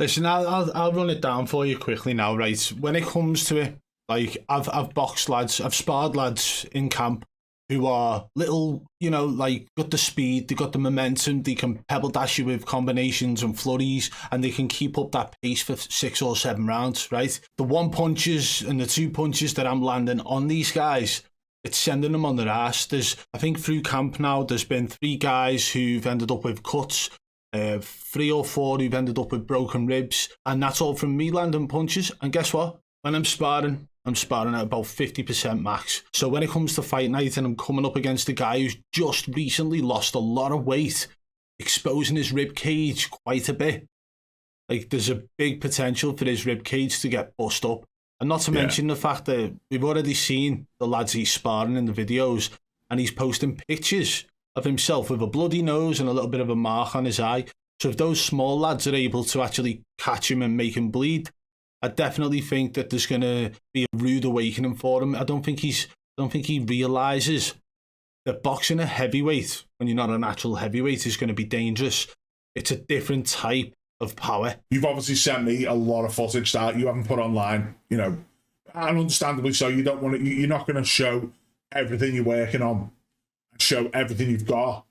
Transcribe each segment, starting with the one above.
Listen, I'll run it down for you quickly now, right? When it comes to it, like I've boxed lads, I've sparred lads in camp who are little, like got the speed, they got the momentum, they can pebble dash you with combinations and flurries, and they can keep up that pace for 6 or 7 rounds, right? The one punches and the 2 punches that I'm landing on these guys, it's sending them on their ass. I think through camp now, there's been 3 guys who've ended up with cuts, 3 or 4 who've ended up with broken ribs, and that's all from me landing punches. And guess what? When I'm sparring at about 50% max. So when it comes to fight night and I'm coming up against a guy who's just recently lost a lot of weight, exposing his rib cage quite a bit, like there's a big potential for his rib cage to get bust up. And not to mention the fact that we've already seen the lads he's sparring in the videos, and he's posting pictures of himself with a bloody nose and a little bit of a mark on his eye. So if those small lads are able to actually catch him and make him bleed, I definitely think that there's going to be a rude awakening for him. I don't think he realises that boxing a heavyweight, when you're not a natural heavyweight, is going to be dangerous. It's a different type of power. You've obviously sent me a lot of footage that you haven't put online, and understandably so. You don't want to. You're not going to show everything you're working on, show everything you've got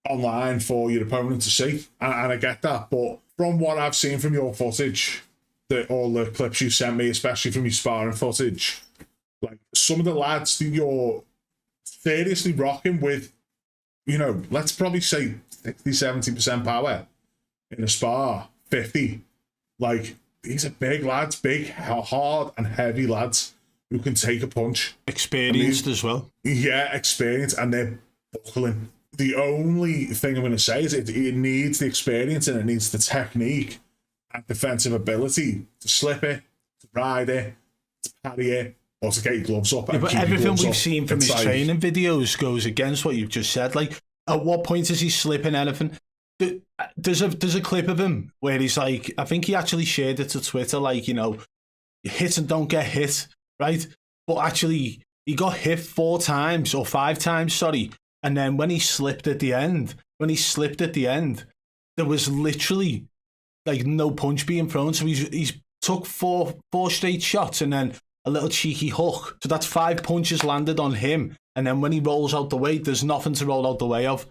online for your opponent to see, and I get that. But from what I've seen from your footage, all the clips you sent me, especially from your sparring footage, like some of the lads that you're seriously rocking with, let's probably say 60-70% power in a spar, 50. Like, these are big lads, big, hard and heavy lads who can take a punch. Experienced as well. Yeah, experienced, and they're buckling. The only thing I'm going to say is it needs the experience and it needs the technique and defensive ability to slip it, to ride it, to parry it, or to get your gloves up. But everything we've seen from his training videos goes against what you've just said. Like, at what point is he slipping anything? There's a clip of him where he's like, I think he actually shared it to Twitter, like, hit and don't get hit, right? But actually, he got hit 4 times or 5 times, sorry. And then when he slipped at the end, there was literally like no punch being thrown. So he's took four straight shots and then a little cheeky hook. So that's 5 punches landed on him. And then when he rolls out the way, there's nothing to roll out the way of.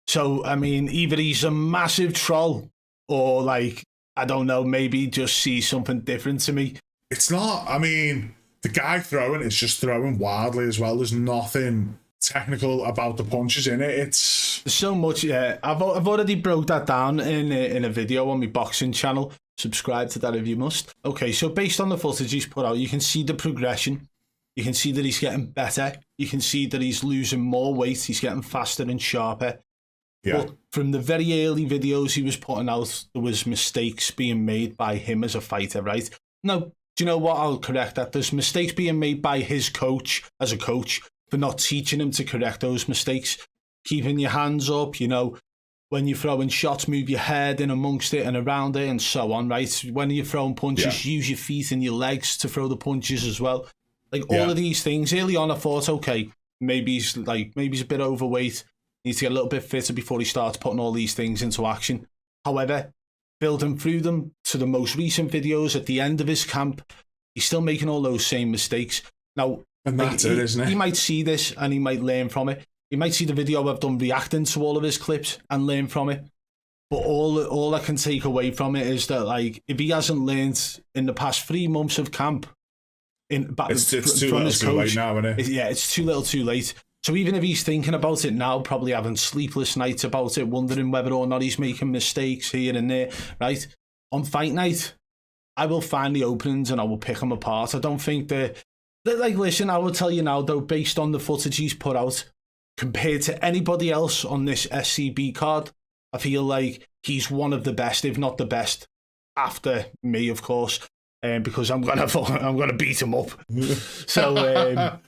So, I mean, either he's a massive troll or, like, I don't know, maybe just sees something different to me. It's not, I mean, the guy throwing is just throwing wildly as well. There's nothing technical about the punches in it. There's so much, yeah. I've already broke that down in a video on my boxing channel. Subscribe to that if you must. Okay, so based on the footage he's put out, you can see the progression. You can see that he's getting better. You can see that he's losing more weight. He's getting faster and sharper. Yeah. But from the very early videos he was putting out, there was mistakes being made by him as a fighter, right? Now, do you know what? I'll correct that. There's mistakes being made by his coach as a coach for not teaching him to correct those mistakes. Keeping your hands up, when you're throwing shots, move your head in amongst it and around it and so on, right? When you're throwing punches, use your feet and your legs to throw the punches as well. Like all of these things. Early on I thought, okay, maybe he's a bit overweight. Needs to get a little bit fitter before he starts putting all these things into action. However, building through them to the most recent videos at the end of his camp, he's still making all those same mistakes. Now, and that's it, isn't it? He might see this and he might learn from it. He might see the video I've done reacting to all of his clips and learn from it. But all I can take away from it is that, like, if he hasn't learned in the past 3 months of camp, it's too little too late now, isn't it? It's too little too late. So even if he's thinking about it now, probably having sleepless nights about it, wondering whether or not he's making mistakes here and there, right? On fight night, I will find the openings and I will pick them apart. I don't think that like, listen, I will tell you now, though, based on the footage he's put out, compared to anybody else on this SCB card, I feel like he's one of the best, if not the best, after me, of course, because I'm gonna beat him up. So,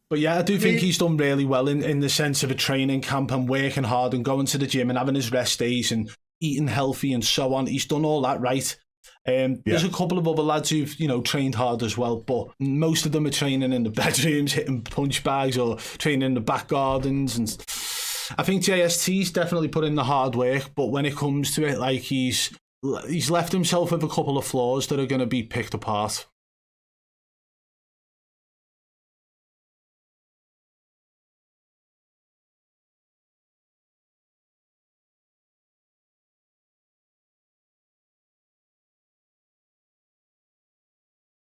but yeah, I do think he's done really well in the sense of a training camp and working hard and going to the gym and having his rest days and eating healthy and so on. He's done all that right. There's a couple of other lads who've, trained hard as well, but most of them are training in the bedrooms, hitting punch bags or training in the back gardens. And I think JayST's definitely put in the hard work, but when it comes to it, like, he's he's left himself with a couple of flaws that are going to be picked apart.